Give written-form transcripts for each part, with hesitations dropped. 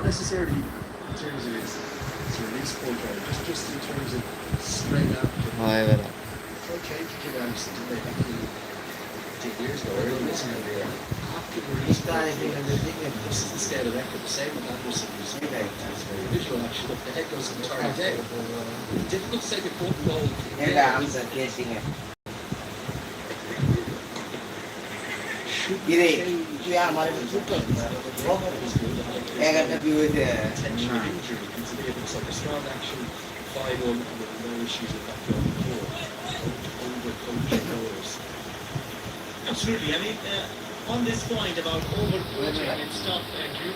necessarily in terms of its release profile, just in terms of straight after. Ouais, voilà. Okay, to give Anderson to play back in 10 years ago, early in his career. After the release profile, this is the scale of record, the same with Anderson, who's very visual actually, the head goes entirely down. Difficult to say the football. Ini dia hamaरे में super एक view है potential injury considering it's like a strong action 5-1 and with no issues with that going forward. Over coaching goals. Absolutely. I mean, on this point about over-coaching and stuff, Andrew,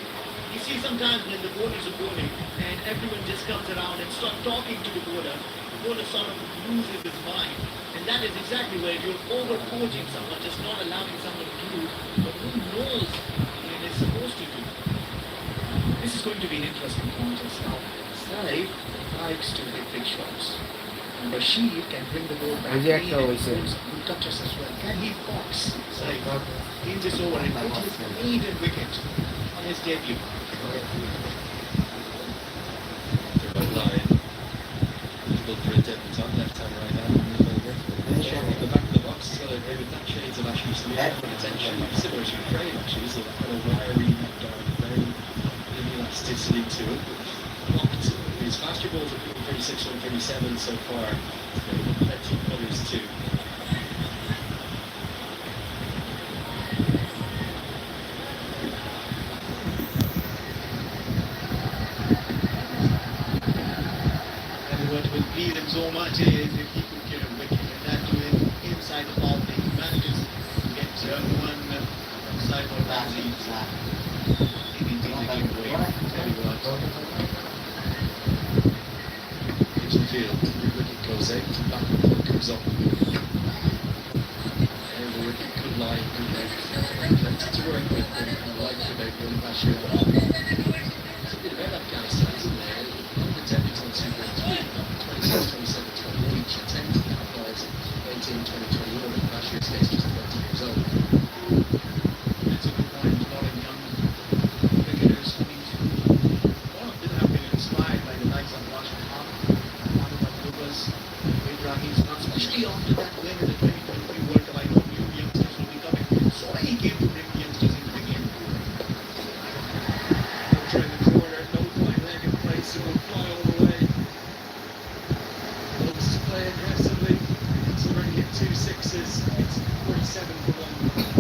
you see sometimes when the bowlers are bowling and everyone just comes around and starts talking to the bowler sort of loses his mind. And that is exactly where you're over-coaching someone, just not allowing someone to do what who knows and is supposed to do. This is going to be an interesting contest now. Saif likes to hit big shots. And Rashid can bring the ball back in and good touches as well. Can he box Saif in this over and put his maiden wicket on his debut? Difficult for a debutant, left hand, right hand. The back of the box has got to agree with that. Shades of Ashley Smith attention, similar to Ukraine actually, so that kind of wiry, very elasticity to it. Blocked his faster balls are 36 and 37 so far. Plenty of others too. What will please him so much is if he could get a wicket, and that to him inside the ball play. He manages to get one side or back leads. Maybe take the game away. Tell you what. Pitch and field, the wicket goes out, the back foot comes up. And the wicket, good line, good length. Plenty to work with, and I like about Willie Bashir. It's a bit about Afghanistan, isn't there? The debutants who went through 26, 27, 28, 10 to capitalize at 18, 20, 21, and Bashir's case just 20 years old. That's a good point. A lot of young cricketers coming through. A lot of them have been inspired by the likes of JHAH, Mohammad Lubas, Ibrahim, especially after that win in the 2023 World Cup. I know new youngsters will be coming. So many came to bring youngsters into the game. Trying to corner, no flying leg in place, it will fly all the way. Looks to play aggressively. It's already hit 2 sixes. It's 47 for 1.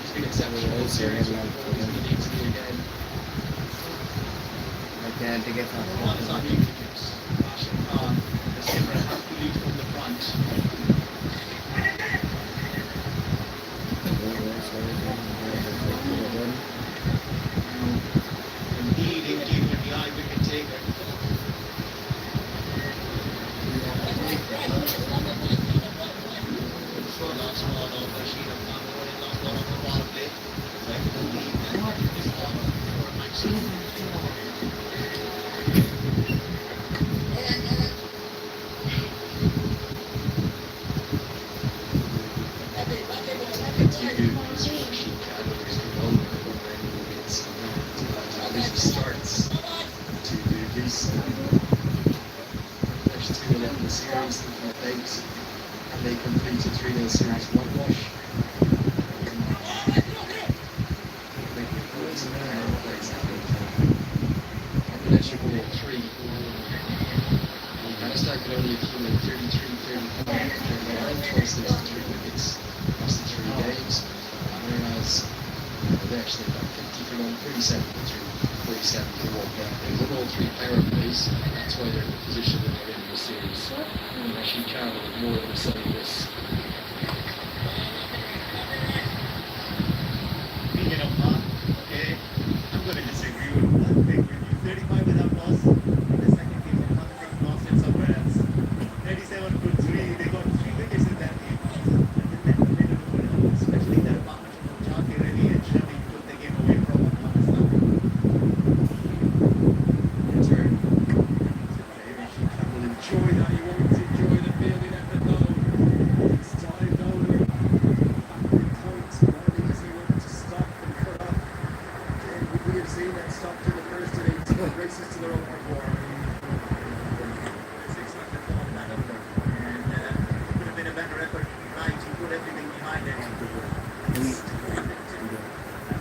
It's been exceptional series. He needs to be again. Once on new wickets, JHAH, the skipper has to lead from the front. Indeed, with the eye wicket taker. Last one of Rashid Khan, last one of the power play. This one for Maxim. Starts to do this. There's 2-0 in the series, looking at eight, and they complete a 3-0 series whitewash. And the extra ball 3. Pakistan can only accumulate 33, 35, 39, twice those 3 wickets across the 3 games, whereas they actually got 37 for 1. They won all 3 power plays, and that's why they're in the position that they're in the series. And actually, Carroll with more than a say in this. Speaking of Mark, okay, I'm going to disagree with one thing with you. 35 without loss. In the second game, they lost it somewhere else. 37 for 3. They got 3 wickets in that game. And then that played a role, especially that partnership of JHAH really and Shami took the game away from Pakistan. That's right. Will enjoy that. He won't enjoy the field. You never know. It's dived over. Backward points. Very easy one to stop and cut off. Again, we have seen that stop to the first of 18 races to their own war. Better effort trying to put everything behind it. And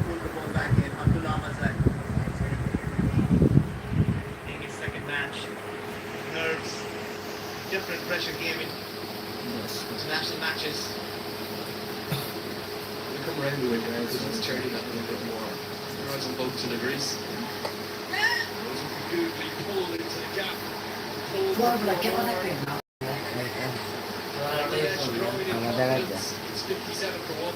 pull the ball back in. Abdullah Mazad. In his second match. Nerves. Different pressure game in international matches. We come around to it now, so it's turning that a little bit more. There are some both deliveries. Those are beautifully pulled into the gap. Pulled for it's 57 for 1.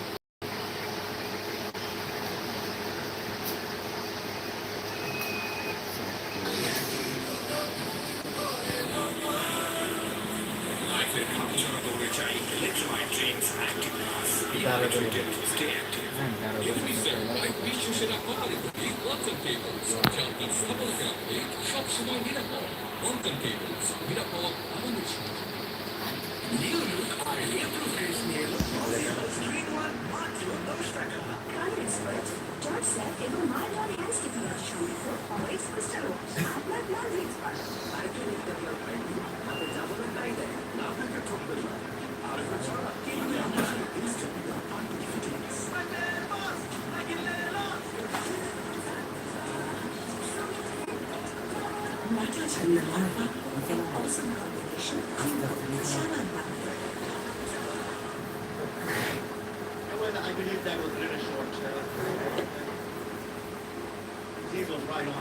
George said it will mind your hands to be a show for always crystal. I'm not laundry expert. I can eat the blood by you. I'm a double and by then. Now I can talk with you. Out of the jar, give me a man. Instantly, your confidence. Matters in the larva with an awesome combination of salad. Well, I believe that was really short. These was right on.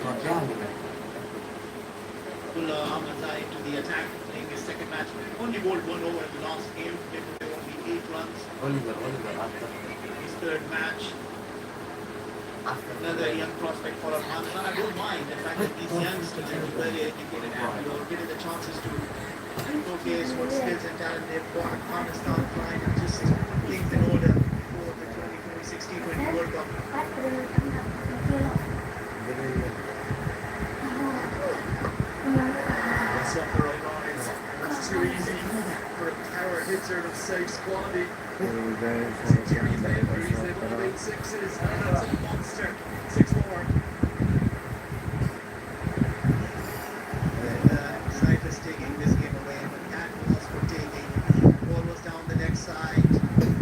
Abdullah Ahmadzai to the attack, playing his second match. Only bowled 1 over in the last game, gave away only 8 runs. His third match. Another young prospect for Afghanistan. I don't mind the fact that these youngsters are very educated and getting the chances to showcase what skills and talent they've got. Afghanistan trying to just things in order for the 2026 T20 World Cup. That's up the right lines. That's too easy for a power hitter of Saif's quality. Jerry Bakeries, they've all made 6s, and that's a monster. 6 more. Saif is taking this game away, but Cat was for taking. Ball was down the next side.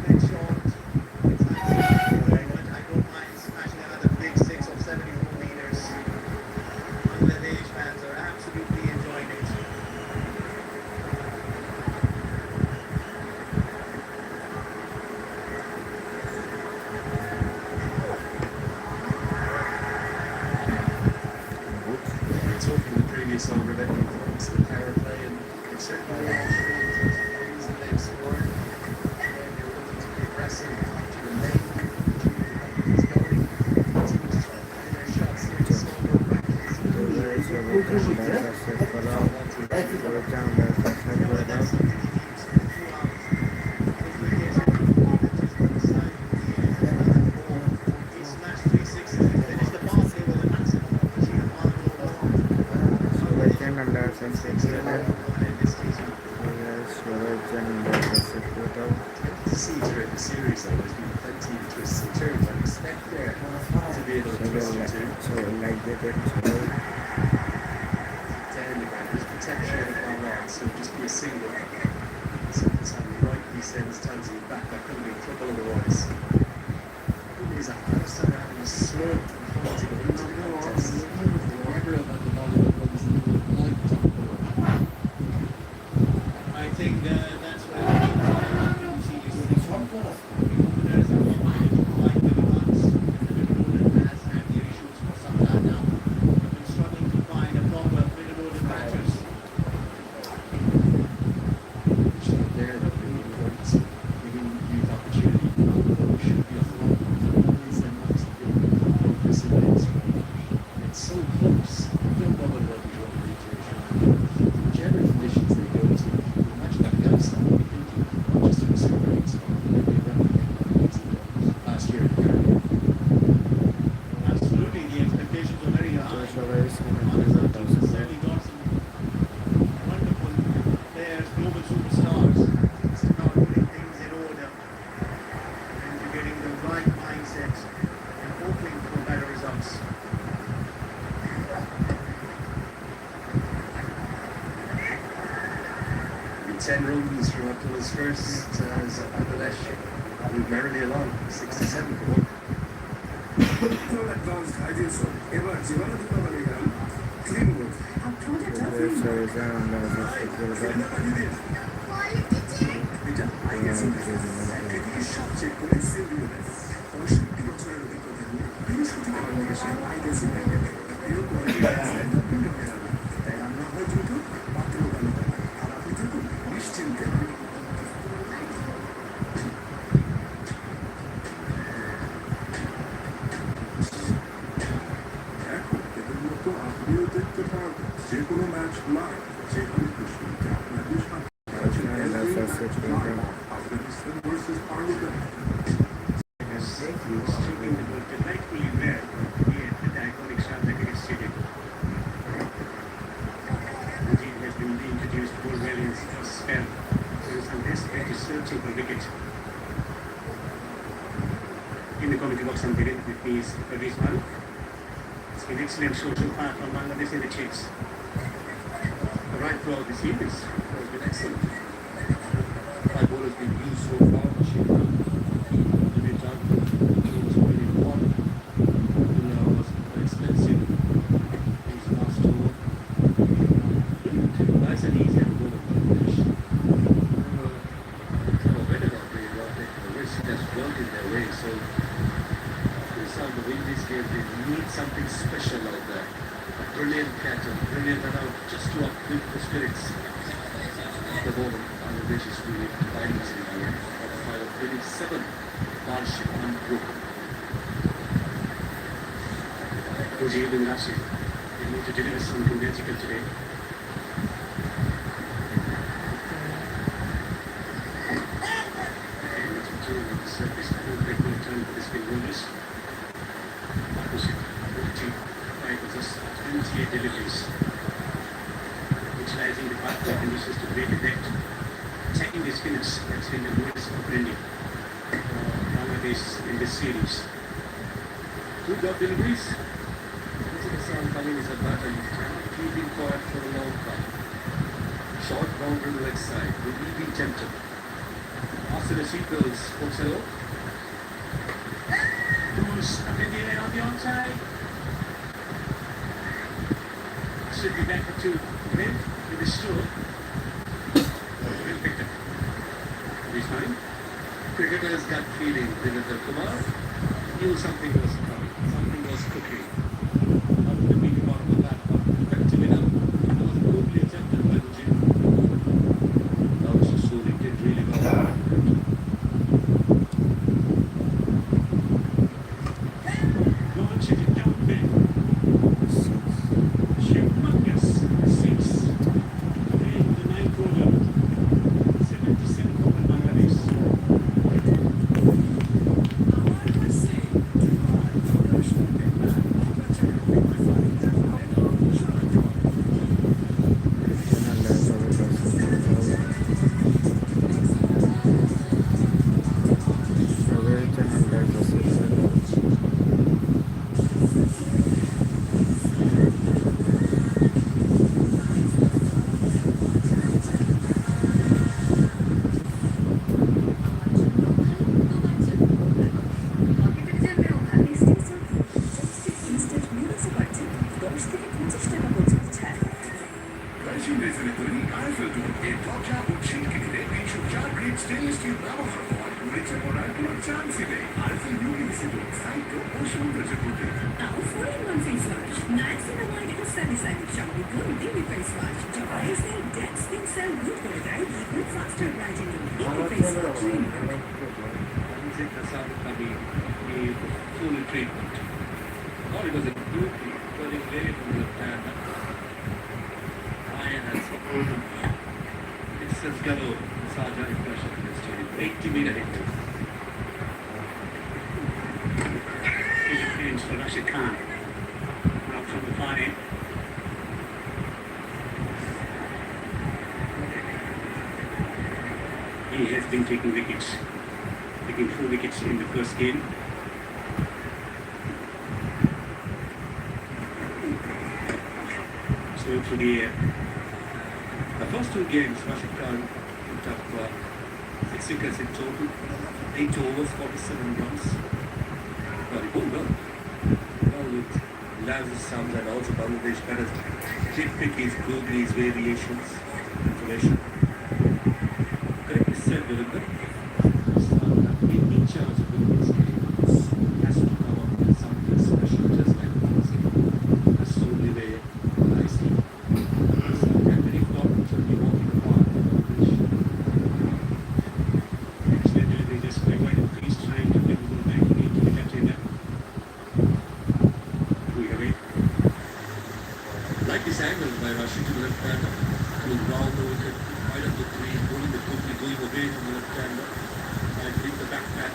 Big shot. I don't mind smashing another big 6 of 74 meters. Bangladesh fans are absolutely enjoying it. Previous over that influence the power play, and they certainly all things that they've scored. And they're looking to be aggressive, to remain, keep the going, continue to try and play their shots here in slower practice. That's something he keeps throughout. He smashed 3 6s and finished the ball play with a massive opportunity of 1 see throughout the series though, there's been plenty of twists and turns. I expect there to be a little twist or two. Down the ground, there's potential going on, so just be a single. Sometimes rightly sends Tanzania back, that could be trouble otherwise. It is Afghanistan having a slow and fighting into the contest. I think that's where the openers are like the ones has had their issues 10 runs from up to his first as Bangladesh moved merrily along, 67 for one. advanced ideas of ever জীবনে দীপাবলি গেলাম clean mode আপনাদের এটা I guess এদিকে সব check করে seal দিয়ে দেয় 65 বছরের অভিজ্ঞতা নিয়ে বৃহস্পতিবার বাংলাদেশে আই গেস এরকম তাই রান্না হয় দ্রুত পাত্র ভালো আর আপনি থাকুন নিশ্চিন্তে আপনিও দেখতে পারবেন যে কোনো ম্যাচ লাইভ যে কোনো কিছু আপনাদের সাথে Afghanistan versus Pakistan Delightfully well here at the iconic Shahjahan Stadium. The team has been reintroduced more well in its first spell. There is a less better searching for wicket. In the commentary box, I'm getting with me is Parvez Maruf. It's been excellent show so far from Bangladesh in the chase. Right throughout the series, has been excellent. Five bowlers been used so far, Shikha, David Johnson, was really important. Was expensive. His last over. Nice and easy and good at Bangladesh. When it got really well, the risk has worked in their way, so this time to win this game, they need something special like that. A brilliant catch, a brilliant run out, just to uplift the spirits. At the moment, Bangladesh is really fighting in the game. Of 27 partnership unbroken. Mujib and Rashid, they need to deliver something magical today. And it's doing the service for the return for the spin bowlers. Partnership 45 with just 28 deliveries. Utilizing the pathway conditions to great effect. Attacking the spinners, that's been the modus operandi Bangladesh in this series. Good job deliveries. Hassan Khalil is a batter. He's keeping quiet for a long time. Short boundary to the leg side. Will he be tempted? After the seatbelts, folks, hello. Who's up in the air on the onside? Should be back to mid with the stroke. Well picked up. This time. Cricketer's gut feeling, Devendra Kumar. Knew something was coming. Something was cooking. Out of the beating bottom of that one. Effective enough. That was brutally attempted by the gym. That was just so they did really well. Launching it down mid. Humongous 6. In the 9th over. 77 over Bangladesh. Machine তৈরি Eiffel টুর এর দরজা ও খিড়কি দিলে 304 grade stainless steel ব্যবহার হওয়ার নিচে পড়ার কোনো চান্সই নেই আইফেল ইউনিভার্সিটি সাহিত্য ও সৌন্দর্য করতে Now, 4-in-1 face wash. Niacinamide ও salicylic shampoo daily face wash. যা আইসের ডেড স্কিন সেল গুড করে দেয় even faster brightening. Daily face wash. Music Hassan Khalil gave full treatment. Or it was a good turning very from the plan. Ryan has spoken. It's a gallo, Saja impression in the stadium. 80-meter hit. Change for Rashid Khan. Out from the far end. He has been taking wickets. Taking 4 wickets in the first game. So for the first 2 games, Rashid Khan up 6 wickets in total, 8 overs, 47 runs. Very good, no? Well, with Laz's sums and also Bangladesh batters did pick his googly's variations, information. Correctly said, Virendra. In charge of the wickets, he has to come up with something special, just like this. That's the only way I see. So, and very important to be walking the path, which actually they just play right in peace, trying to get the ball back into the captain. Like this angle by Rashid to the left hander, coming round the wicket, right up the green, pulling the quickly going away from the left hander, and hitting the back pat.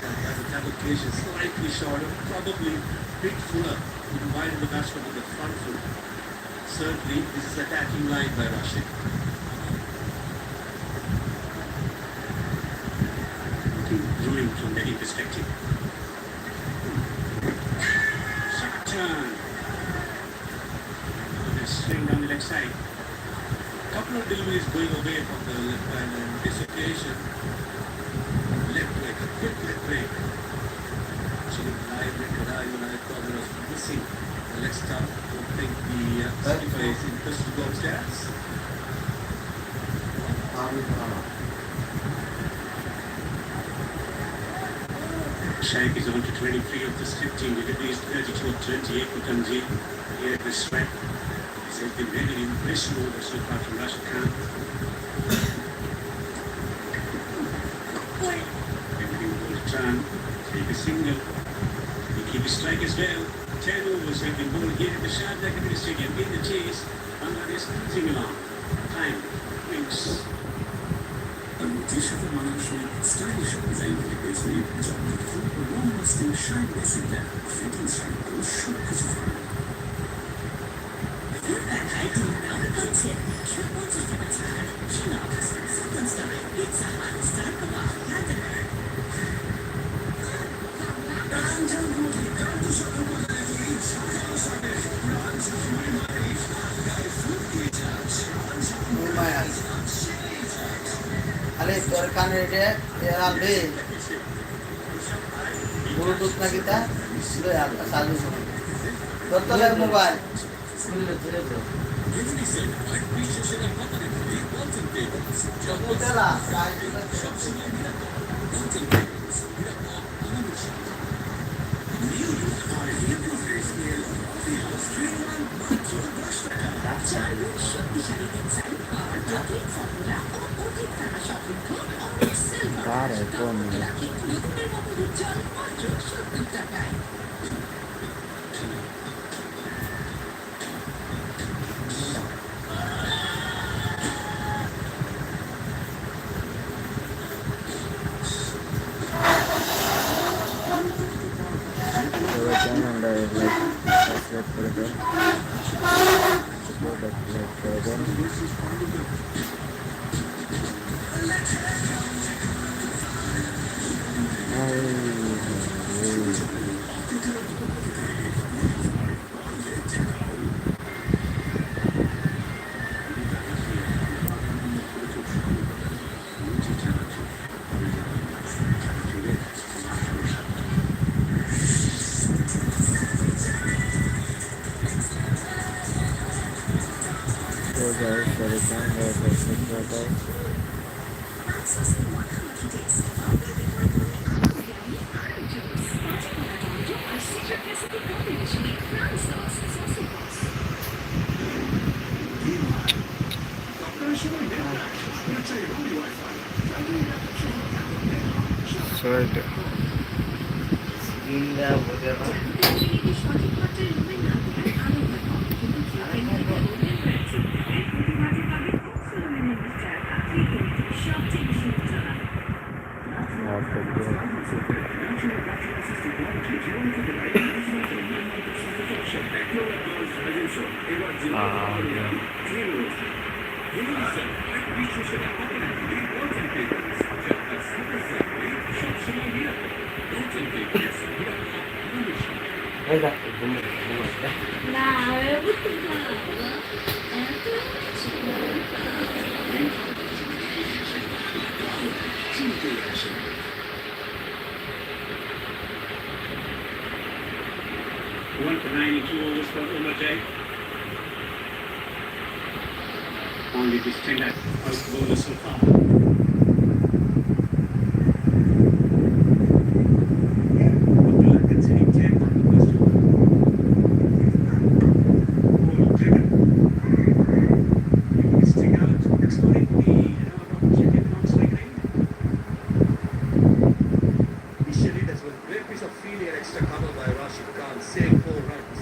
As a application slightly shorter, probably bit fuller, with wide the batsman with the front foot. Certainly, this is attacking line by Rashid. Looking brewing from any perspective. Shot turn. Swing down the leg side. Couple of deliveries going away from the left hand, and this occasion, left leg, a quick leg break. Actually, live record, even I thought it was missing the leg stop. Don't think the skipper is interested to go upstairs. Shaikh is on to 23 of this 15 deliveries, 32 of 28 for Kanji. Here at the strike. Has been really impressive over so far from Rashid Khan. Everything will return, take a single, he keep his strike as well. 10 overs have been bowled here at the JHAH Cricket Stadium in the chase. Bangladesh cruising along. Time, winks. দেশের মানুষের stylish ডিজাইনের পেছনে যখন খুব long lasting shine basic দেয় fitting shine সব কিছু farm আরে তোর কানে রে আনবে ব্লুটুথ না কিতা চালু তোর তলে মোবাইল খুললে ধরে তো Pare come Sorry. Nah, eu vou do actually. 1 for 92 overs for Umar. Only this 10 out bowlers so far. Abdullah conceding 10 on the first over. Ball driven. Missing out, exploring the check-in non-strike lane. Initially, that was a great piece of fielding and extra cover by Rashid Khan, saved 4 runs.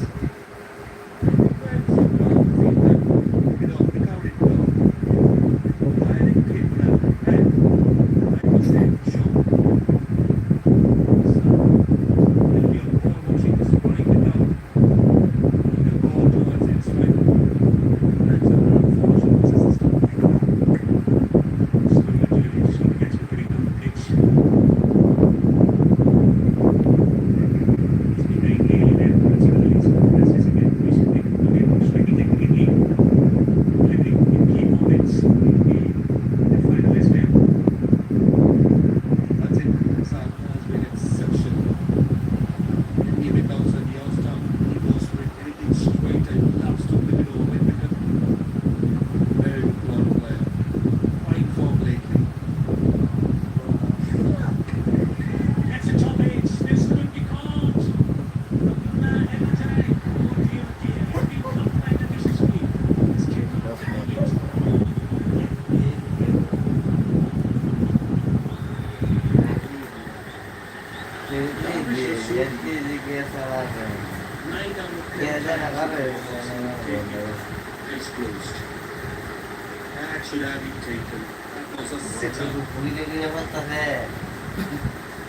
That should have been taken. That was a sitter.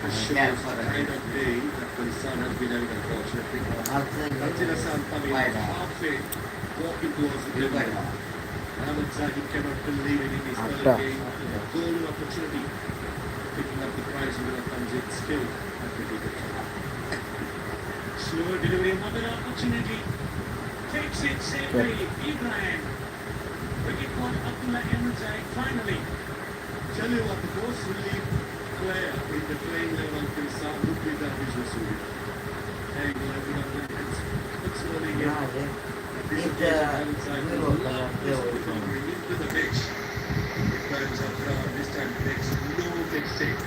That shows the kind of day that Pakistan has been having, unfortunately. Until Hassan coming halfway, walking towards the goal. Ahmed Zahid cannot believe it in his third game. Golden opportunity. Picking up the prize in the comes in still. Slower delivery, another opportunity. Takes it safely, Ibrahim. Wicket caught Abdullah Ahmedzai finally. Tell you what, the most relieved player in the playing level of Pakistan would be Darvish Rasool. Hey, it's rolling in. This is Ahmedzai into the pitch. It climbs up down, this time makes no mistake.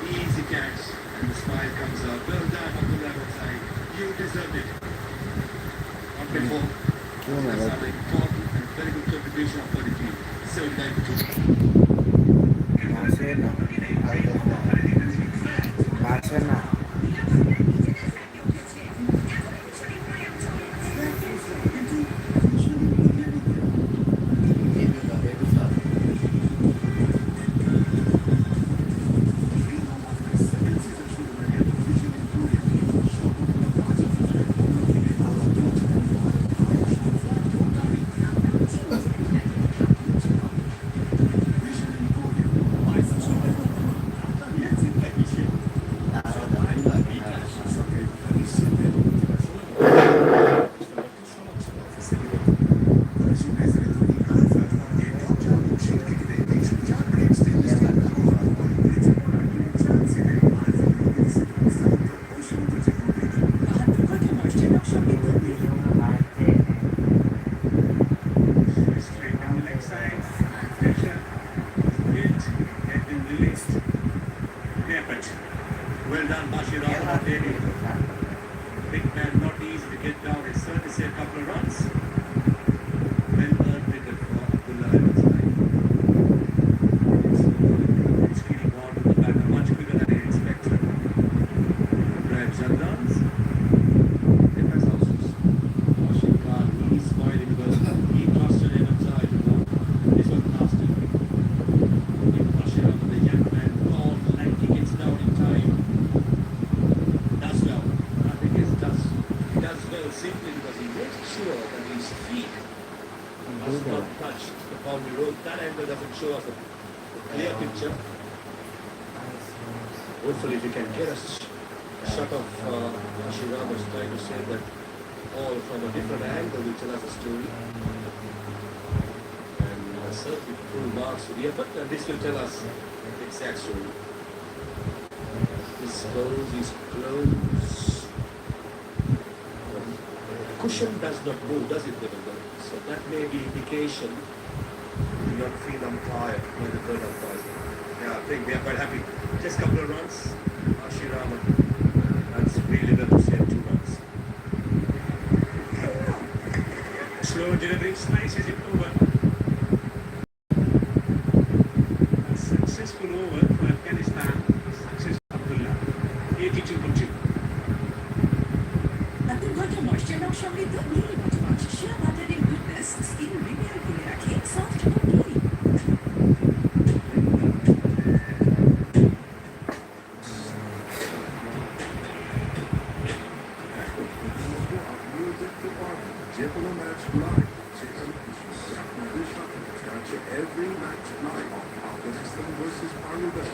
Easy catch, and the smile comes out. Well done, Abdullah Ahmedzai. You deserved it. Not before. That's an important and very good contribution for the team. 79-2. Well done, Bashir Ahmed. Big man, not easy to get down. It's certainly a couple of runs. Well earned wicket for Abdullah Ahmedzai. He's feeling on to the batter much quicker than he expected. Grabs and runs. Different houses. Bashir Khan, he's smiling because he trusted Ahmedzai to go. This was nasty. Bashir Ahmed, the young man, gone and he gets down in time. Simply because he makes sure that his feet must not touch the boundary road. That angle doesn't show us a clear picture. Hopefully if you can get a shot of Bashir Ahmed trying to say that all from a different angle will tell us a story. And certainly full marks for the effort, and this will tell us if sad story. His clothes. Cushion does not move, does it, Devendra? So that may be indication. Do not feel umpired by the third umpire. Yeah, I think they are quite happy. Just a couple of runs. Ashirama. That's really well to save 2 runs. Slow delivery, slices it over. A successful over for Afghanistan. Success Abdullah. 82-2. আন্তর্গত moisture সমৃদ্ধ নীল মচমচ শিয়া বাটারের goodness skin repair করে রাখে soft এবং glowing. যেকোনো match live সেখানে আপনাদের সাথে আছে every match live Afghanistan versus Bangladesh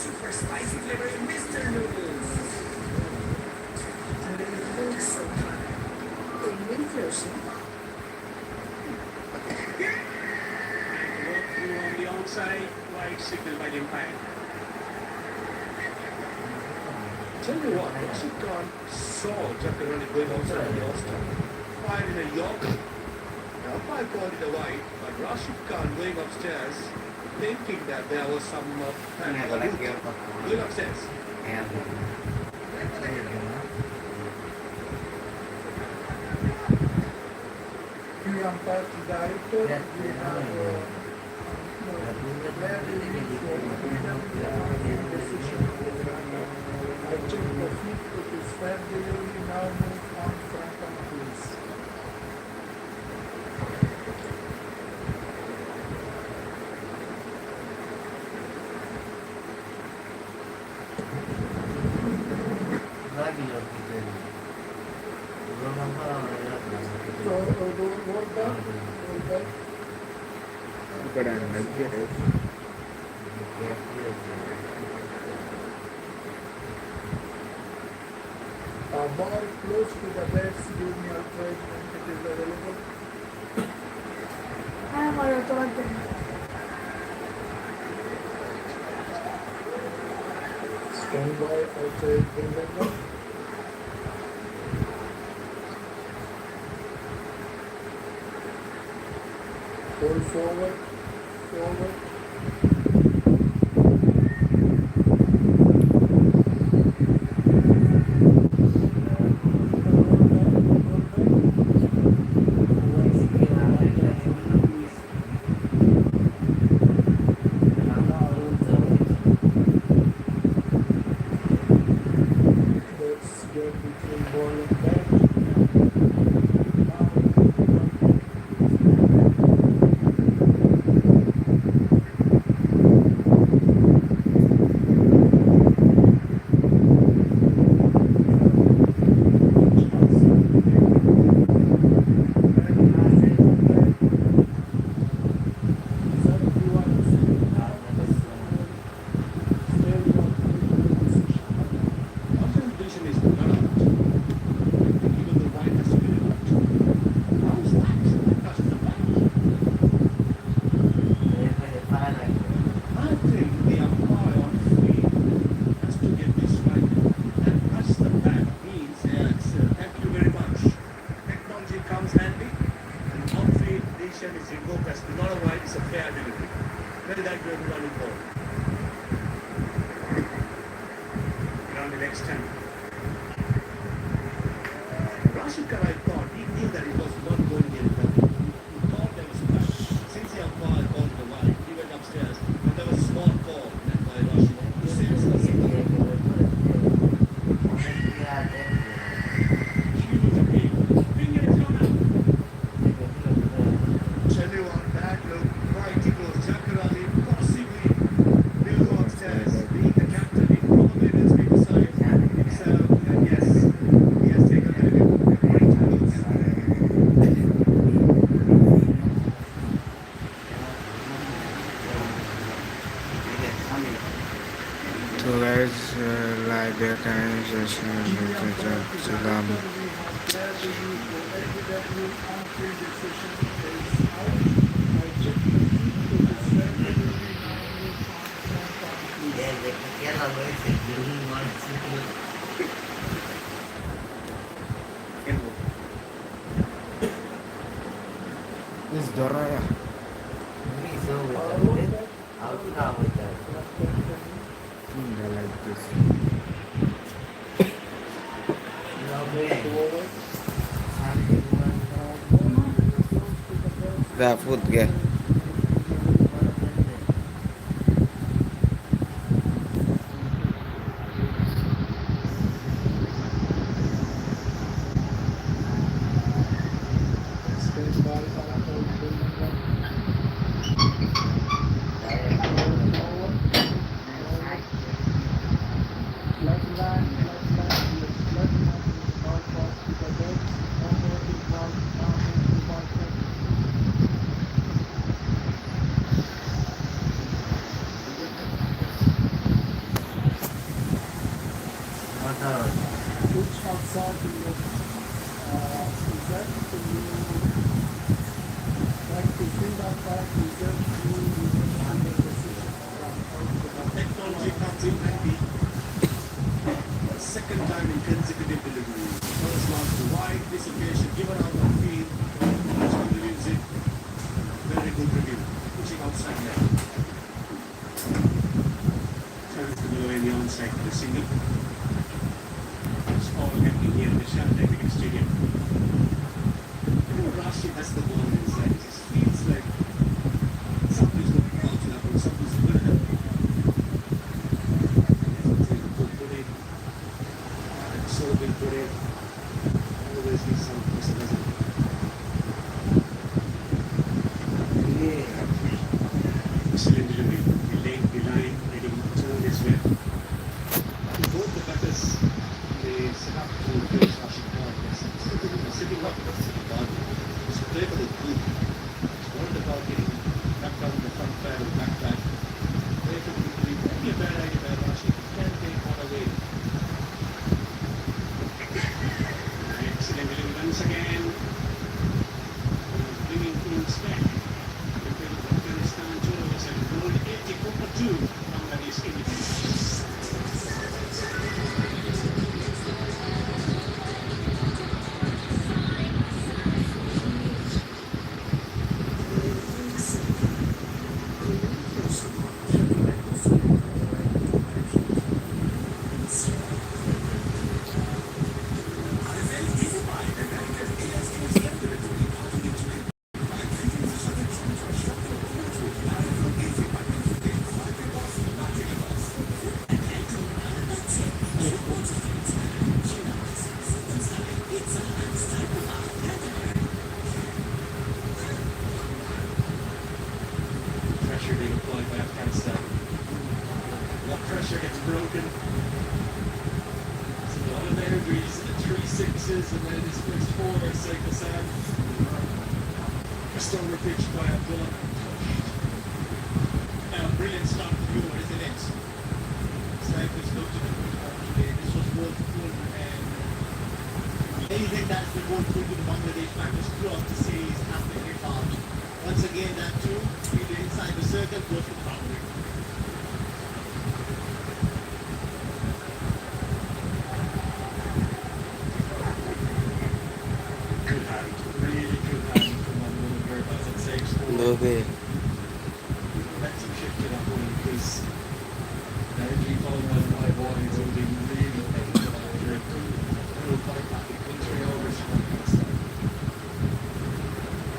Super spicy flavor in Mr. Noodles. And it looks so good. The milk lotion. Work through on the outside, wide signal by the umpire. Tell you what, Rashid Khan saw Jakarani going outside on the off-stump. Fired in a Yorker. The umpire called it a wide, but Rashid Khan going upstairs thinking that there was some going upstairs. Three umpires to the right, we have decision. I checked the feet, it is fair delivery, now move on front and please. So, roll back. ఇక్కడ నగ్గారు Ball close to the bats, give me outside when it is available. Stand by outside Devendra. Hold forward. Let's get between ball and bat. Contemplation is not out. Even the wide has to be out. How is that? That's the back. I think the umpire on field has to get this right. And touch the back means yes, thank you very much. Technology comes handy, and on-field decision is revoked as not a right, it's a fair delivery. Very thank you everyone involved. Around the next time. Rashid Khan, I thought, he knew that it was not going to get it done. He thought there was a back. Since the umpire called the wide, he went upstairs, and there was a small call that by Rashid. He says, she was a big finger is gone out. Tell you what, that look mighty close. Jakarani possibly will go upstairs. Being the captain, he probably will speak aside. So, yes, he has taken a great close. तो guys live देखा है जैसे सलाम where the ABW on-field decision is out. I checked the feed, it is regularly now moved on. Kerala boy છે દિલ્હી માણસ This Doraya. ini so out now with that. I like this. The food guy. Which outside the is that the new like to see that back is that new decision Technology comes in handy. Second time in consecutive delivery. First one to wide, this occasion given out on field. First one reviews it. Very good review. Pushing outside there. Turns to go in the onside for the single. It's all happening here in the JHAH Technical Stadium. Rashid has the ball inside. It just feels like something's going to bounce up or something's going to happen. So been put in. Always needs some pessimism. Excellent delivery. The line, letting turn his way. Both the batters, they set up to face Rashid Khan. Sitting up next to the ball. It's play for the group. It's worried about getting back down the front pair or back back. Play for the group. Maybe a bad idea by Rashid. Can take one away. Excellent delivery once again. Bringing things back. Afghanistan tours and gold 84-2 Bangladesh Indians. Pressure being applied by Afghanistan. That pressure gets broken. It's a lot of airgreaves and the 3 6s and then his first 4 by Saif Hassan. Just over pitch by Abdullah. Now, brilliant start for you, isn't it? Saif has looked at the first half today. This was both good and anything that's been going through to the Bangladesh backers club to say is happening here hard. Once again, that too, either inside the circle, goes to the boundary. Good hand, really good hand from one woman here, as it saves for. No way. Let some shift to that one because the energy following on my ball is holding really painful after a little quite back in country over from Afghanistan.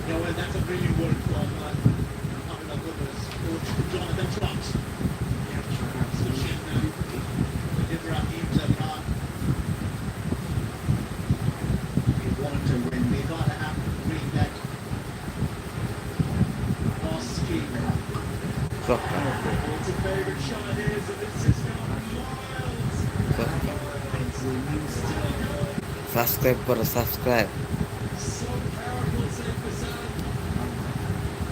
Yeah, well, that's a brilliant work from having a good coach, Jonathan Trott. Yeah, switching with Ibrahim Zabran. We want to win. We gotta have to bring that lost streak. So, It's a favorite shot it is, and it's just now miles. subscribe for subscribe. So powerful, Saif Hassan.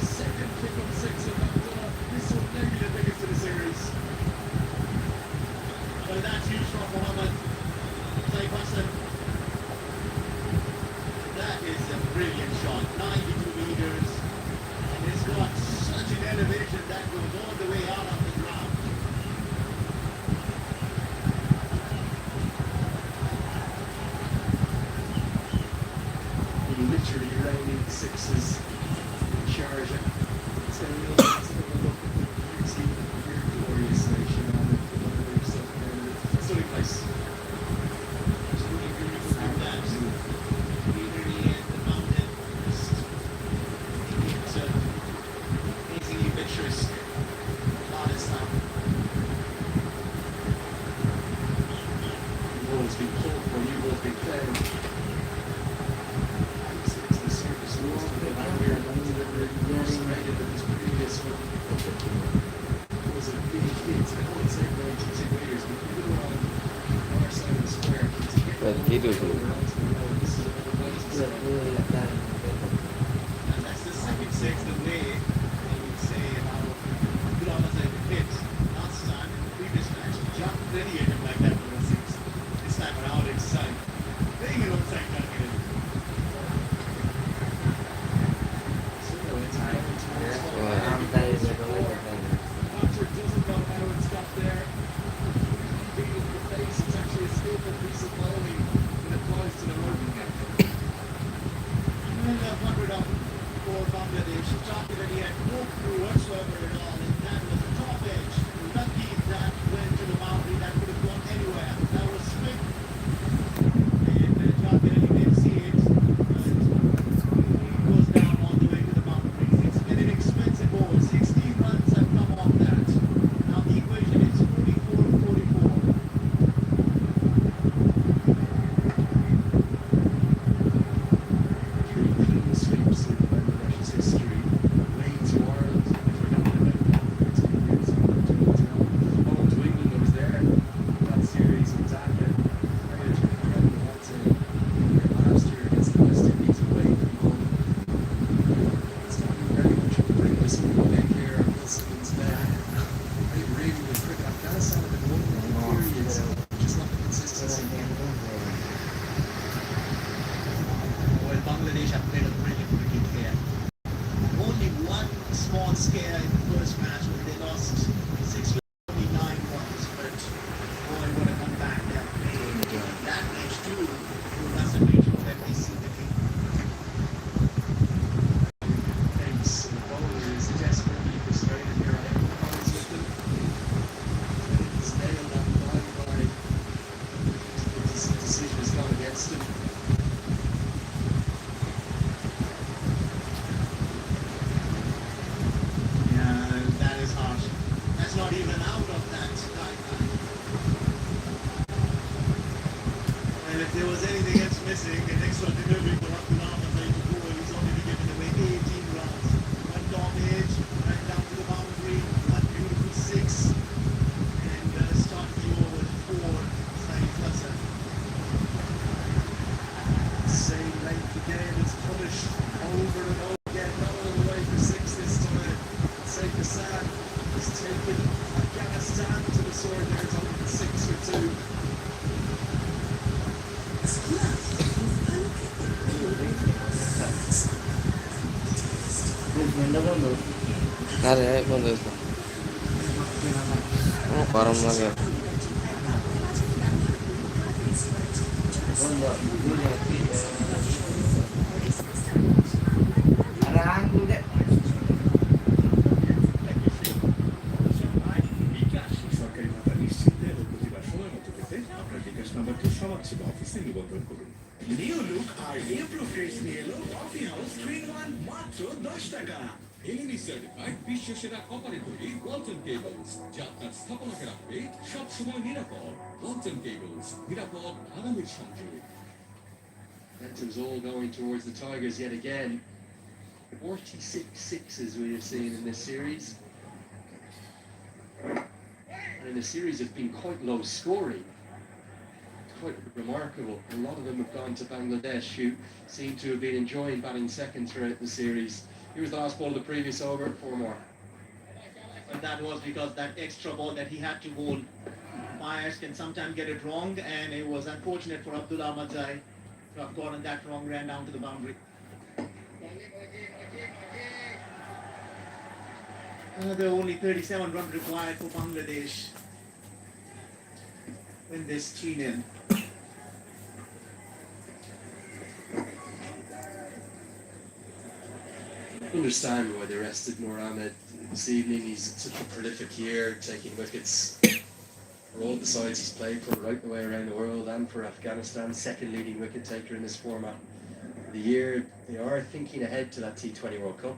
Second kick on 6 of Abdullah. This will maybe the biggest of the series. Well, that's huge from Mohammed Saif Hassan. literally raining sixes in Sharjah. It's going to be nice to have a look at the beauty of your glorious nation and the wonderful stuff around it. Stunning place. Absolutely beautiful with that greenery and the mountain. Just it's amazingly picturesque. Afghanistan. You've always been pulled for, you've always been playing. It's the surface rules of the man here. Rated with his previous one. It was a big hit. I know it's like 92 years, but you go on our side of the square. To get Well, he do. over onto the road, this is a bit of a waste. And that's the second six that they would say about Abdullah Zaid hit last time in the previous match. Jumped ready at him like that for a six. This time around it's playing an outside target. After it doesn't go how it's got there. Beat it in the face. It's actually a skillful piece of bowling that applies to the road. And 100 up for Bangladesh. Shot that he had no clue whatsoever at all. And that was the top edge. Lucky that went to the boundary. That could have gone anywhere. That was Smith. And shot that he didn't see it. It goes down all the way to the boundary. It's been an expensive ball. 16 runs have come off that. Now the equation is 44-44. Three clean sweeps in Bangladesh's history. Away to Ireland. Forgotten about 13 years ago. Home to England, I was there. That series in Dhaka. It's incredible. That's last year against the West Indies away from home. It's not very much of a bring this one back here. Wilson's back. They've really been cricket. Afghanistan have been one periods. Just not the consistency. Well, Bangladesh have played a brilliant cricket here. Only one small scare in the first match when they lost 6 with only 9 runs. But boy, what a comeback they have played. That match too, it was a major that they seem to be. Pace and the bowler is desperately frustrated here. I have no problems with them. He's nailed that line by the decision has gone against him. Yeah, that is harsh. That's not even out of that guideline. And if there was anything else missing, an extra delivery for Abdullah Zaid to go, he's only given away 18 runs. One top edge, right down to the boundary, one beautiful six, and start the over with 4, Saeed Hassan. Same length again. It's punished over and over again. Not all the way for 6 this time. Saeed Hassan has taken Afghanistan to the sword there. It's 106 for 2. আরে বন্ধ হয়েছে গরম লাগে বিকাশ সরকারি ভাতা নিশ্চিন্তে ও প্রতিবার সময় মতো পেতে আপনার বিকাশ নাম্বারটি সমাজসেবা অফিসে নিবন্ধন করুন। নিউ লুক আর ইমপ্রুভ ফেস নিয়ে এলো কফি হাউস 3-in-1 মাত্র 10 টাকা। এলইডি সার্টিফাইড বিশ্ব সেরা কপারে তৈরি ওয়ালটন কেবলস যা আপনার স্থাপনাকে রাখবে সবসময় নিরাপদ। ওয়ালটন কেবলস নিরাপদ আগামীর সংযোগ। Momentum's all going towards the Tigers yet again. 46 sixes we have seen in this series. And the series has been quite low scoring. It's quite remarkable. A lot of them have gone to Bangladesh, who seem to have been enjoying batting second throughout the series. Here was the last ball of the previous over, 4 more. And that was because that extra ball that he had to bowl. Myers can sometimes get it wrong, and it was unfortunate for Abdullah Mazai to have gotten that wrong, ran down to the boundary. There are only 37 runs required for Bangladesh in this 3-0. understand why they rested Noor Ahmed this evening. He's had such a prolific year, taking wickets for all the sides he's played for right the way around the world and for Afghanistan, second leading wicket taker in this format of the year. They are thinking ahead to that T20 World Cup.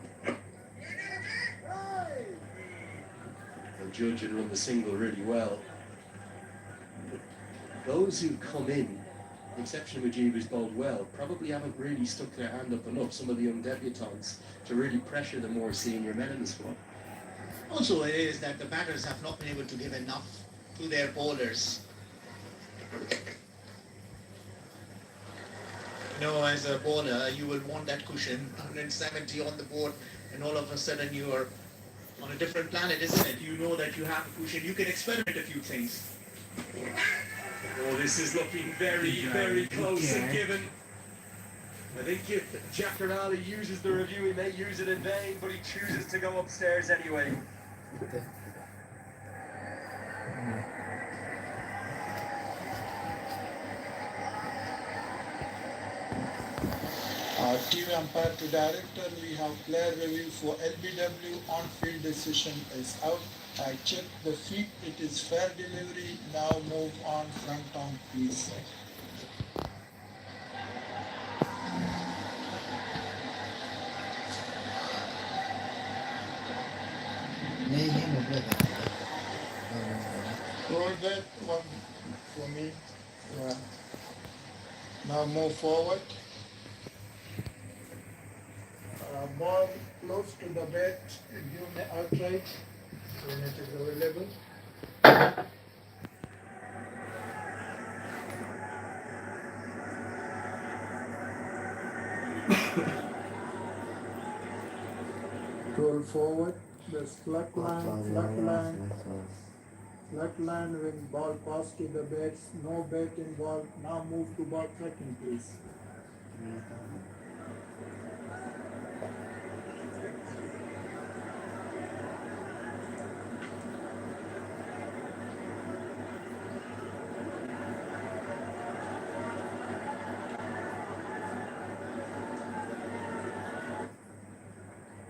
They'll judge and run the single really well. But those who come in, with the exception of Mujib, who's bowled well, probably haven't really stuck their hand up enough, some of the young debutants, to really pressure the more senior men in the squad. Also, it is that the batters have not been able to give enough to their bowlers. You know, as a bowler, you will want that cushion, 170 on the board, and all of a sudden you are on a different planet, isn't it? You know that you have a cushion, you can experiment a few things. Oh, this is looking very, very close and given. I think if JHAH Ali uses the review, he may use it in vain, but he chooses to go upstairs anyway. TV umpire to director, we have player review for LBW, on-field decision is out. I checked the feet, it is fair delivery, now move on, front on please. Roll that one for me. Yeah. Now move forward. Ball close to the bat, give me outright when it is available. Roll forward, the slack line, when ball pass to the bats, no bat involved, now move to ball tracking please.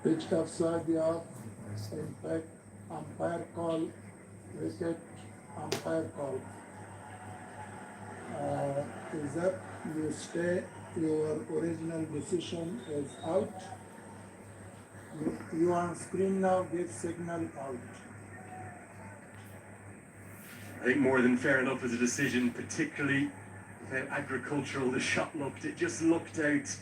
Pitched offside the off, impact, umpire call, wicket, umpire call. Is up, you stay, your original decision is out. You on screen now, give signal out. I think more than fair enough as a decision, particularly how agricultural the shot looked. It just looked out.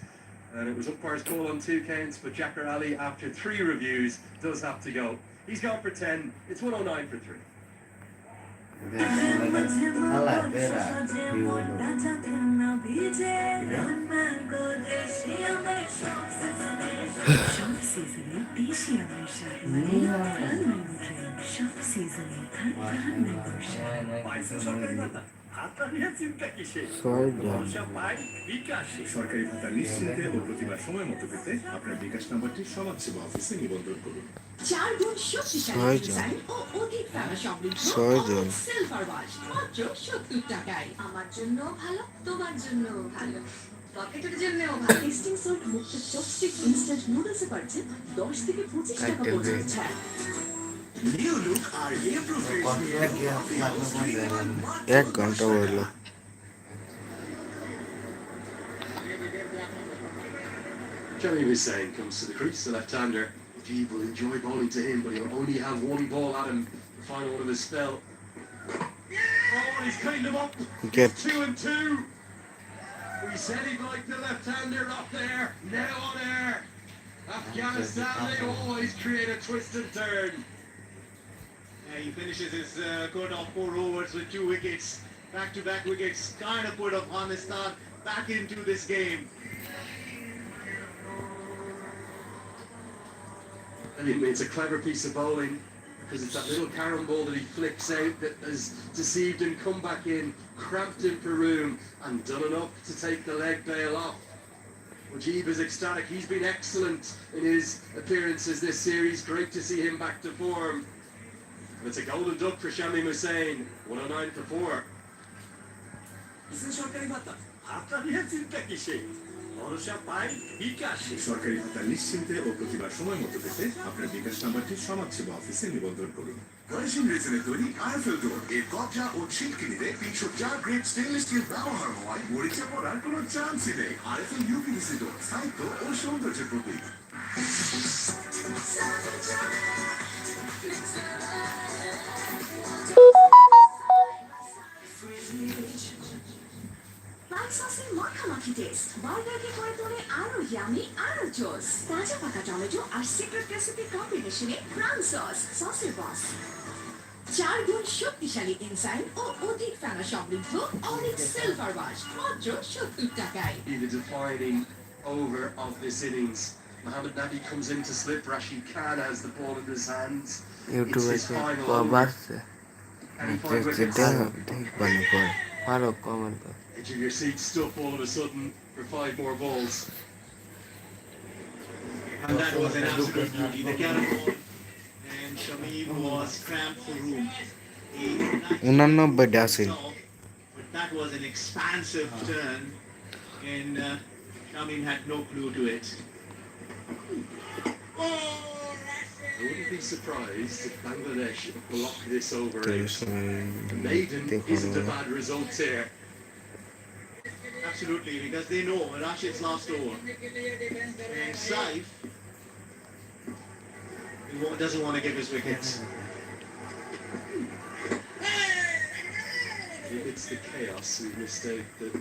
And it was umpire's call on 2 counts, but JHAH Ali, after 3 reviews, does have to go. He's gone for 10. It's 109 for 3. সরকারি ভাতা নিশ্চিন্তে ও প্রতিবার সময় মতো পেতে আপনার বিকাশ নাম্বারটি সমাজসেবা অফিসে নিবন্ধন করুন। 4 গুণ শক্তিশালী ডিজাইন ও অধিক তারা সমৃদ্ধ সিলভার ওয়াচ মাত্র 70 টাকায়। আমার জন্য ভালো, তোমার জন্য ভালো, পকেটের জন্যও ভালো। টেস্টিং সল্ট মুক্ত চপস্টিক ইনস্ট্যান্ট নুডলসে পাচ্ছেন 10 থেকে 25 টাকা পর্যন্ত ছাড়। New look RA professional. 1 ঘন্টা হলো। Jamie Hussain comes to the crease, the left-hander. Mujib will enjoy bowling to him, but he'll only have 1 ball at him, the final one of his spell. Oh, he's cleaned him up. Get 2 and 2. We said he'd like the left-hander up there, now on air. Afghanistan, they always create a twist and turn. He finishes his cut off 4 overs with 2 wickets. Back-to-back wickets kind of put Afghanistan back into this game. I mean, it's a clever piece of bowling because it's that little carom ball that he flicks out that has deceived him, come back in, cramped him for room and done enough to take the leg bail off. Mujib is ecstatic. He's been excellent in his appearances this series. Great to see him back to form. And it's a golden duck for Shamim Hussain. 109 for 4. সরকারি ভাতা আপনার নিয়ে চিন্তা কিসে ভরসা পাই বিকাশে। সরকারি ভাতা নিশ্চিন্তে ও প্রতিবার সময় মতো পেতে আপনার বিকাশ নাম্বারটি সমাজসেবা অফিসে নিবন্ধন করুন। গণেশন রেজনে তৈরি আরএফএল ডোর এর কবজা ও ছিটকিনিতে 304 গ্রেড স্টেনলেস স্টিল ব্যবহার হওয়ায় মরিচা পড়ার কোনো চান্সই নেই। আরএফএল ইউপিভিসি ডোর স্থায়িত্ব ও সৌন্দর্যের প্রতীক। লাইট সসের মাখামাখি টেস্ট বার্গারকে করে তোলে আরো ইয়ামি আরো জোস তাজা পাকা টমেটো আর সিক্রেট রেসিপি কম্বিনেশনে ক্রাউন সসের বস 4 গুণ শক্তিশালী এনজাইম ও অধিক ফেনা সমৃদ্ধ অনেক সিলভার ওয়াশ মাত্র 70 টাকায়। The defining over of this innings. Mohamed Nabi comes in to slip. Rashid Khan has the ball in his hands. ইউটিউবে It's his final বাবা over. আছে Any five wickets. দেখবানি পরে আরো কমেন্ট কর Edge of your seat stuff all of a sudden for 5 more balls. And that was an absolute beauty. The carry ball, and Shamim was cramped for room. He 89 আছিল but that was an expansive turn, and Shamim had no clue to it. I wouldn't be surprised if Bangladesh block this over. Maiden isn't a bad result here. Absolutely, because they know Rashid's last over. And Saif doesn't want to give his wickets. It's the chaos we mistake that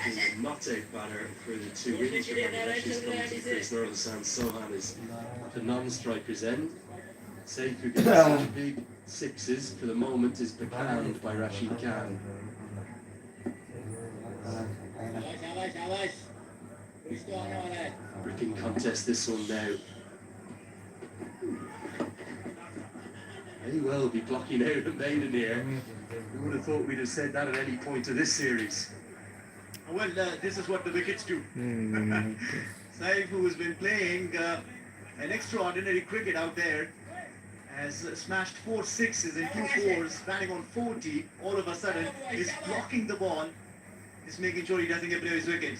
is not a batter for the 2 wickets for Bangladesh is coming to face Nurul Hassan Sohan is at the non-striker's end. Safe who gets such big sixes for the moment is becalmed by Rashid Khan. Bricking contest this one now. May well be blocking out a maiden here. Who would have thought we'd have said that at any point of this series? Well, this is what the wickets do. Saif, who has been playing an extraordinary cricket out there, has smashed 4 sixes and 2 fours, batting on 40, all of a sudden is blocking the ball, is making sure he doesn't get below his wicket.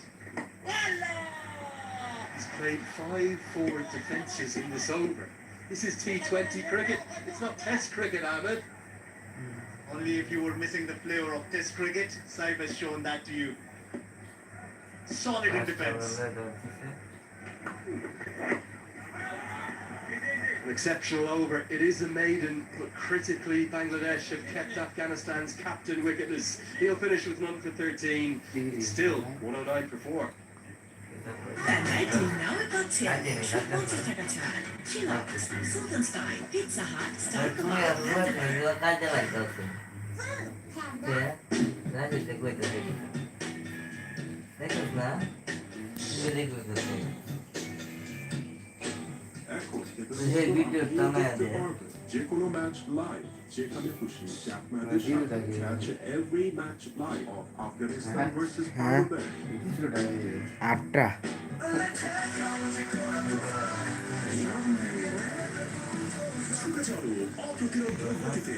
He's played 5 forward defences in this over. This is T20 cricket. It's not Test cricket, Ahmed. Only if you were missing the flavour of Test cricket, Saif has shown that to you. Solid in defence. An exceptional over. It is a maiden, but critically Bangladesh have kept Afghanistan's captain wicketless. He'll finish with none for 13. Still 109 for 4. Now got 10 extra 50 টাকা ছাড় chillax সুলতান style Pizza Hut star এখন সেই video টানায় দে যে কোনো match live যেখানে খুশি আপনাদের সাথে catch every match live of Afghanistan versus Bangladesh. 8টা ছুটে চলো অপ্রতিরোধ গতিতে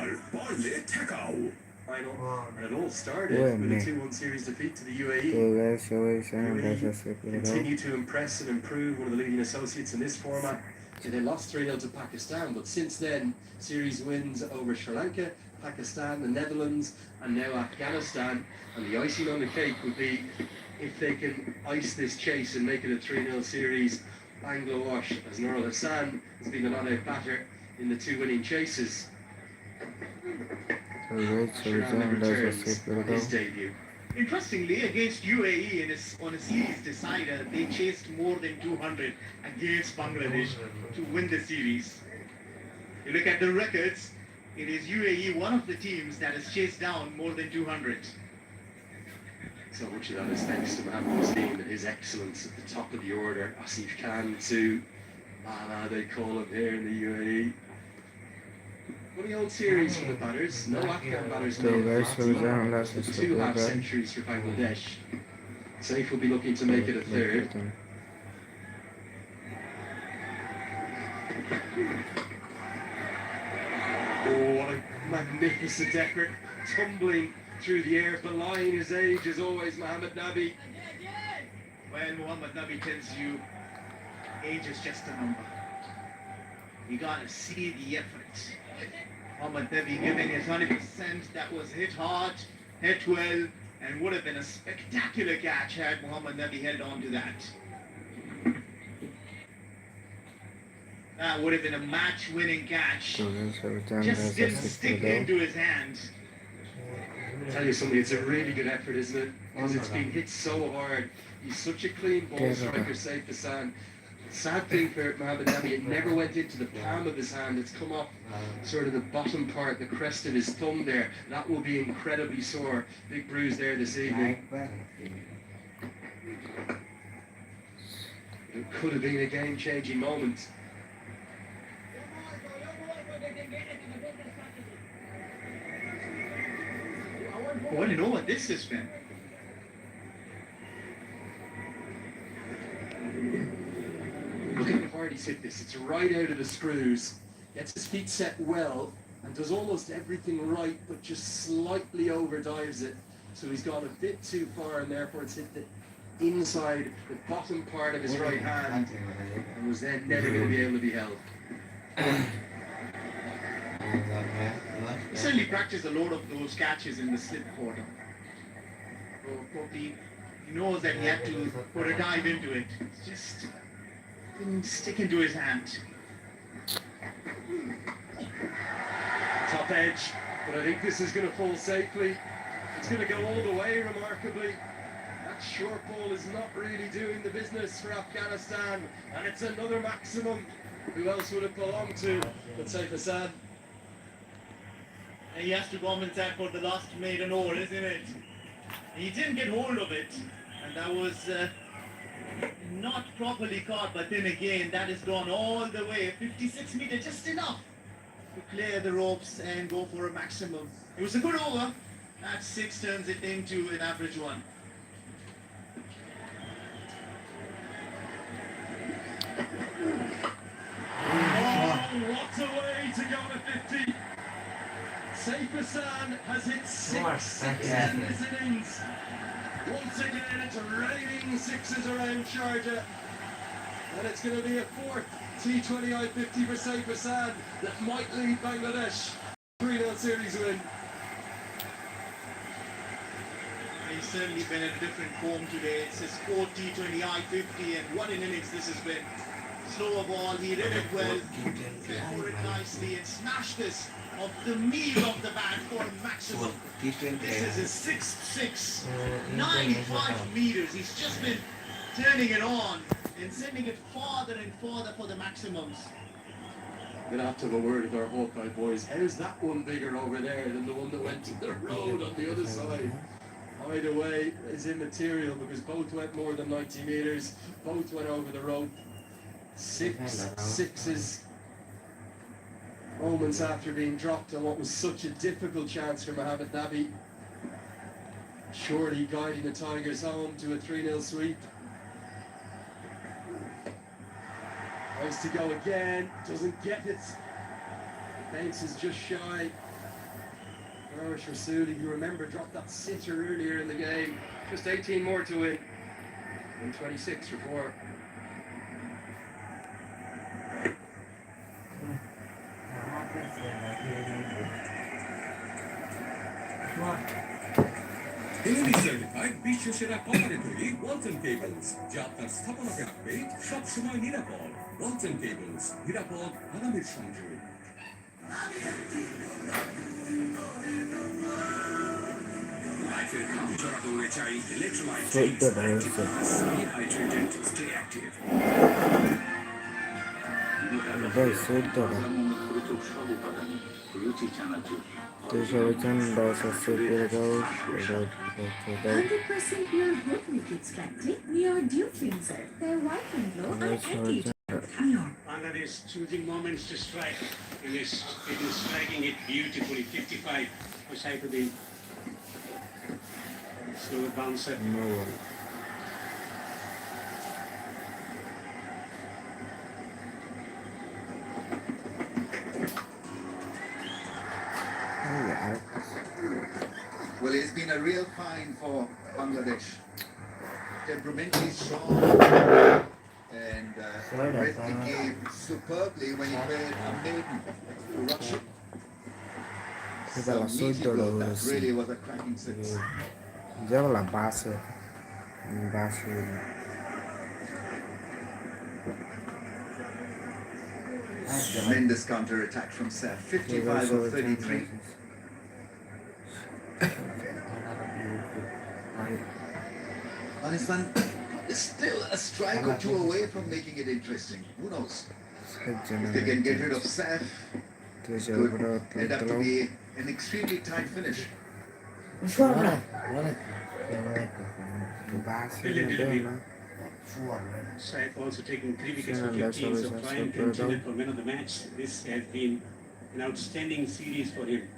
আর পারলে ঠেকাও। Final. And it all started with a 2-1 series defeat to the তো UAE. গাইস সবাই চ্যানেলটা সাবস্ক্রাইব করে দাও Continue to impress and improve, one of the leading associates in this format. They lost 3-0 to Pakistan, but since then, series wins over Sri Lanka, Pakistan, the Netherlands, and now Afghanistan. And the icing on the cake would be if they can ice this chase and make it a 3-0 series, Anglo wash, as Nurul Hassan has been the not-out batter in the 2 winning chases. তো guys সবাই চ্যানেলটা subscribe করে On দাও his debut. Interestingly, against UAE on a series decider, they chased more than 200 against Bangladesh to win the series. You look at the records, it is UAE, one of the teams that has chased down more than 200. So much of that is thanks to Mohamed Hussain and his excellence at the top of the order. Asif Khan too. Bala, they call him here in the UAE. What the old series for the batters. No Afghan batters তো made guys সবাই it চ্যানেলটা past subscribe 2 করে half দাও centuries for Bangladesh. Saif will be looking to make it a third. Oh, what a magnificent effort. Tumbling through the air, belying his age as always, Mohamed Nabi. when Muhammad Nabi tells you age is just a number. You gotta see the effort. Muhammad Nabi giving his 100%, that was hit hard, hit well, and would have been a spectacular catch had Muhammad Nabi held on to that. That would have been a match-winning catch. Just didn't stick into his hand. I tell you something, it's a really good effort, isn't it? Because it's been hit so hard. He's such a clean ball striker, safe to sand. Sad thing for Mohamed Nabi, it never went into the palm of his hand. It's come off sort of the bottom part, the crest of his thumb there. That will be incredibly sore. Big bruise there this evening. It could have been a game-changing moment. Oh, I don't know what this has been. Look at how hard he's hit this. It's right out of the screws. Gets his feet set well and does almost everything right, but just slightly overdives it. So he's gone a bit too far and therefore it's hit the inside, the bottom part of his right hand and was then never going to be able to be held. He certainly practiced a lot of those catches in the slip quarter. So probably he knows that he had to put a dive into it. It's just didn't stick into his hand. Top edge, but I think this is going to fall safely. It's going to go all the way remarkably. That short ball is not really doing the business for Afghanistan, and it's another maximum. Who else would it belong to? Let's say Hassan. And he has to compensate for the last maiden over, isn't it? He didn't get hold of it, and that was not properly caught, but then again, that has gone all the way, 56 meters, just enough to clear the ropes and go for a maximum. It was a good over. That 6 turns it into an average one. Oh, what a way to go to 50. Saif Hassan has hit 6 sixes in this innings. Once again, it's raining sixes around Sharjah. And it's going to be a 4th T20I 50 for Saif Hassan that might lead Bangladesh 3-0 series win. He's certainly been in different form today. It's his 4th T20I 50, and what an innings this has been. Slower ball, he read it well, for it nicely, and smashed this off the meal of the bat for a maximum. This is his 6th six, 95 meters. He's just been turning it on and sending it farther and farther for the maximums. We're going to have to have a word with our Hawkeye boys. How's that one bigger over there than the one that went to the road on the other side? Either way is immaterial because both went more than 90 meters, both went over the road. 6 sixes moments after being dropped on what was such a difficult chance for Mohamed Nabi. Surely guiding the Tigers home to a 3-0 sweep. Tries to go again, doesn't get it. Bounces just shy. Arash Rasuli, you remember, dropped that sitter earlier in the game. Just 18 more to win. And 26 for 4. English certified বিশ্ব সেরা company তৈরি Walton cables যা আপনার স্থাপনাকে রাখবে সবসময় নিরাপদ। Walton cables, নিরাপদ আরামের সংযোগ। লাইফের কাম চড়াতে হয়ে চাই ইলেকট্রোলাইট ডিহাইড্রেটেড স্টে অ্যাক্টিভ। রুচি চানাচুর। তো সবাই চান সাবস্ক্রাইব করে দাও। 100% pure whole milk extracted. We are dew cleanser. Their white and glow are anti-pure. Bangladesh choosing moments to strike. It is striking it beautifully. 55 for Saifuddin. Slow bouncer. No one. Well, it's been a real find for Bangladesh. temperamentally strong and read the game superbly when he played a maiden to Russia. Ela Some só meaty dola blow. That assim. really was a cracking six. Já ela baixa, embaixo. Tremendous counter attack from Seth. 55 of 33. Anisman is still a strike or two away from making it interesting. Who knows? If they can get rid of Seth, it could end up to be an extremely tight finish. Seth also taking 3 wickets for 15, so prime contender for man of the match. This has been an outstanding series for him.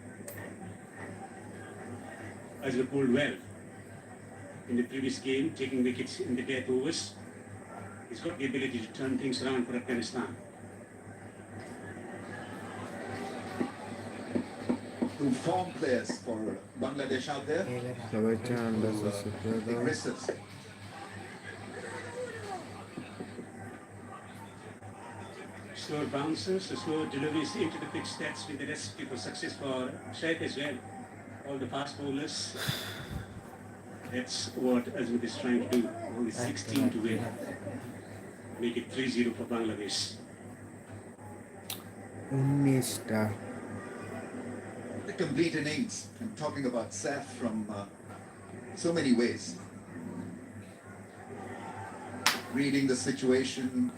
As he pulled well in the previous game, taking wickets in the death overs. He's got the ability to turn things around for Afghanistan. Two form players for Bangladesh out there. Aggressive. Slow bouncers, slow deliveries into the pitch. That's been the recipe for success for Shahid as well. All the fast bowlers. That's what Azmut is trying to do. Only 16 to win. Make it 3-0 for Bangladesh. The complete innings. I'm talking about Seth from so many ways. Reading the situation.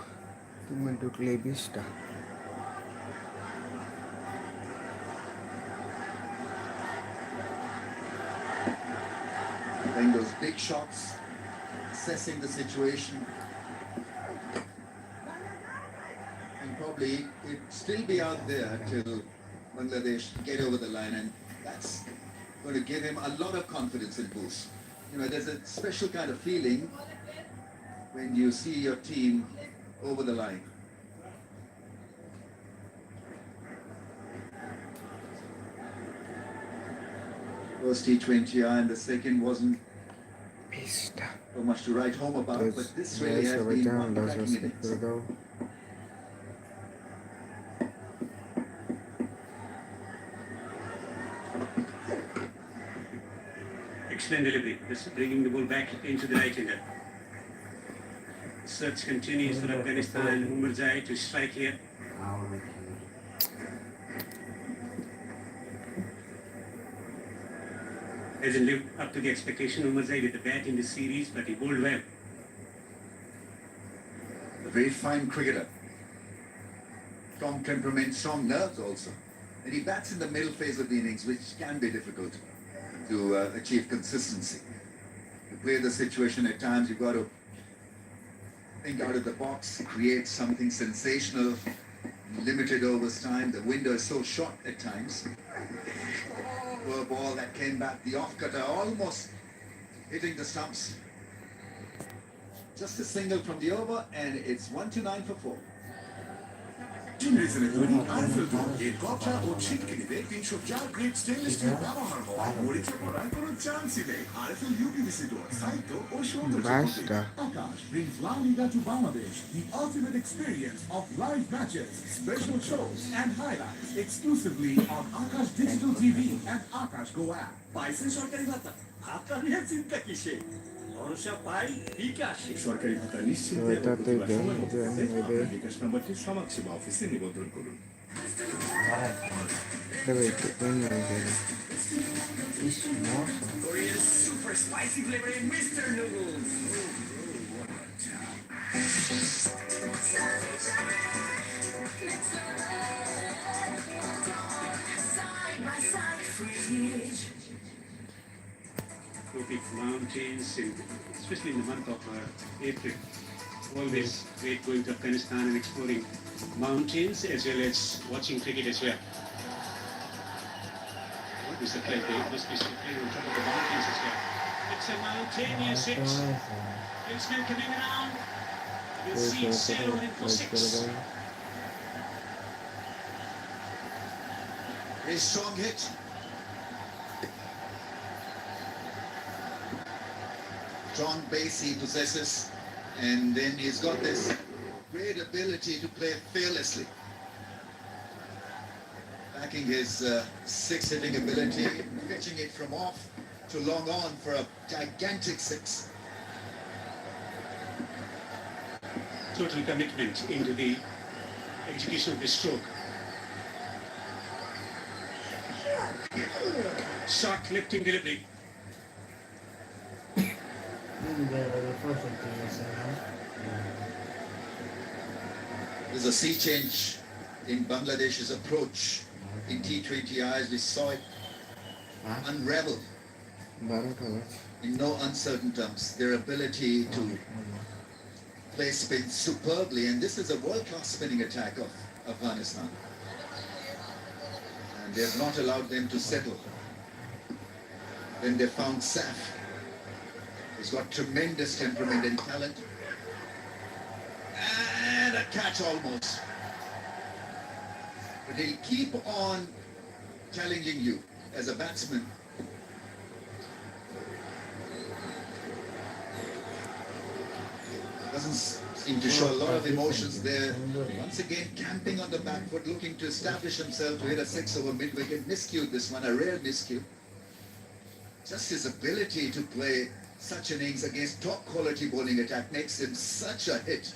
Playing those big shots, assessing the situation, and probably it'd still be out there till Bangladesh get over the line, and that's going to give him a lot of confidence and boost. You know, there's a special kind of feeling when you see your team over the line. First T20 and the second wasn't so much to write home about, but this really has been one cracking innings. Excellent delivery. Just bringing the ball back into the right-hander. Search continues for Afghanistan. Umarzai to strike here. Hasn't lived up to the expectation. Umarzai with the bat in the series, but he bowled well. A very fine cricketer. Strong temperament, strong nerves also. And he bats in the middle phase of the innings, which can be difficult to achieve consistency. To play the situation at times, you've got to think out of the box, create something sensational. Limited overs time, the window is so short at times. Poor ball that came back, the off-cutter almost hitting the stumps. Just a single from the over, and it's 1-9 for 4. Cimrizine তৈরি RFL এর কথা ও ছিটকিনিতে 304 grade stainless steel ব্যবহার হওয়া মরিচে পড়ার কোনো চান্সই নেই। RFL uPVC ডোর সাহিত্য ও সৌন্দর্য Akash brings La Liga to Bangladesh, the ultimate experience of live matches, special shows and highlights exclusively on Akash Digital TV and Akash Go app. পাইছেন সরকারি ভাতা আপনার নিয়ে চিন্তা কিসে ভরসা পাই বিকাশে সরকারি ভাতা নিশ্চিন্তে ও প্রতিবার সময় মতো পেতে আপনার বিকাশ নাম্বারটি সমাজসেবা অফিসে নিবন্ধন করুন। Korea's super spicy flavor in Mr. Noodles. Side by side fridge. Tropic mountains, especially in the month of April. Always great going to Afghanistan and exploring mountains as well as watching cricket as well. What is the play? They must be playing on top of the mountains as well. It's a mountainous six. Batsman coming around. We'll see it sail in for 6. A strong hit. strong base he possesses, and then he's got this great ability to play fearlessly. Backing his six hitting ability, pitching it from off to long on for a gigantic six. Total commitment into the execution of the stroke. Short lifting delivery. There's a sea change in Bangladesh's approach in T20Is. We saw it unravel in no uncertain terms. Their ability to play spin superbly, and this is a world-class spinning attack of Afghanistan. And they have not allowed them to settle. Then they found Saf. He's got tremendous temperament and talent. And a catch almost. But he'll keep on challenging you as a batsman. Doesn't seem to show a lot of emotions there. Once again, camping on the back foot, looking to establish himself to hit a six over mid-wicket. Miscued this one, a rare miscue. Just his ability to play such innings against top quality bowling attack makes him such a hit.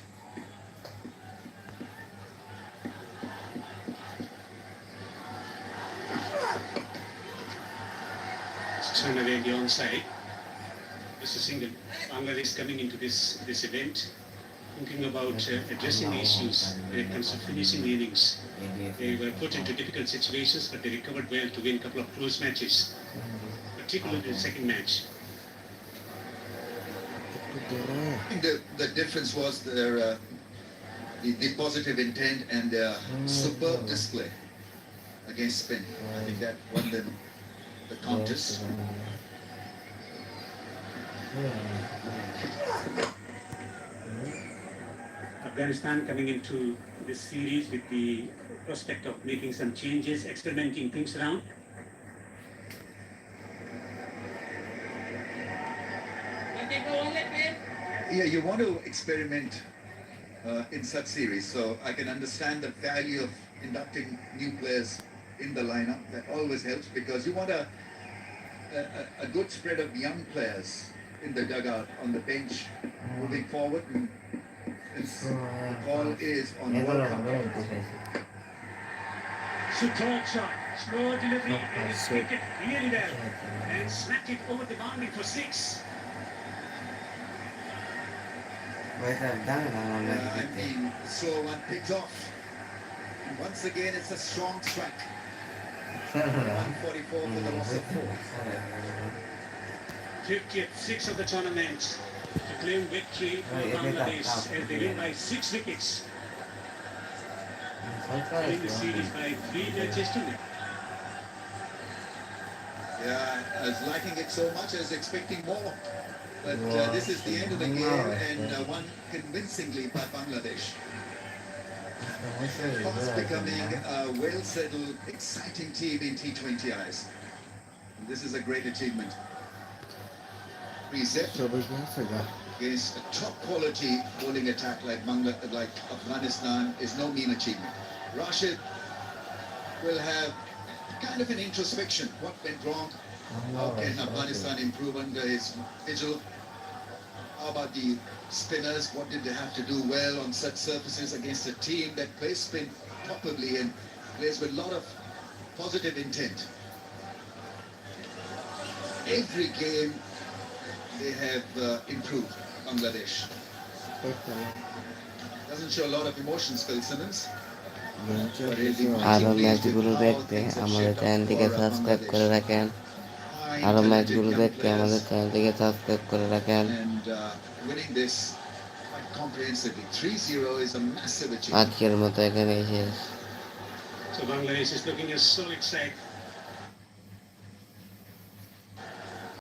Turn away the onside. This is single. Bangladesh coming into this event, thinking about addressing the issues when it comes to finishing the innings. They were put into difficult situations, but they recovered well to win a couple of close matches, particularly the second match. I think the difference was the positive intent and their superb display against spin. I think that won them the contest. Afghanistan coming into this series with the prospect of making some changes, experimenting things around. Yeah, you want to experiment in such series, so I can understand the value of inducting new players in the lineup. That always helps because you want a good spread of young players in the dugout, on the bench, moving forward. And the call is on World Cup. Superb shot, slow delivery, and it's picked it really well, and smacked it over the boundary for six. I mean, slow one picked off. And once again, it's a strong strike. 144 for the loss of 4. 50th six of the tournament to claim victory for Bangladesh as they win by 6 wickets. Winning the series by 3 matches to nil. Yeah, I was liking it so much, I was expecting more. But this is the end of the game and won convincingly by Bangladesh. Fast becoming a well-settled, exciting team in T20Is. And this is a great achievement. Reset against a top-quality bowling attack like Afghanistan is no mean achievement. Rashid will have kind of an introspection. What went wrong? How can Afghanistan improve under his vigil? How about the spinners? What did they have to do well on such surfaces against a team that plays spin properly and plays with a lot of positive intent? Every game they have improved, Bangladesh. Doesn't show a lot of emotions, Phil Simmons. আরো ম্যাচগুলো দেখতে আমাদের চ্যানেলটিকে subscribe করে রাখেন। আরো ম্যাচগুলো দেখতে আমাদের চ্যানেলটিকে সাবস্ক্রাইব করে রাখেন। আজকের মতো এখানেই শেষ। So Bangladesh is looking so excited.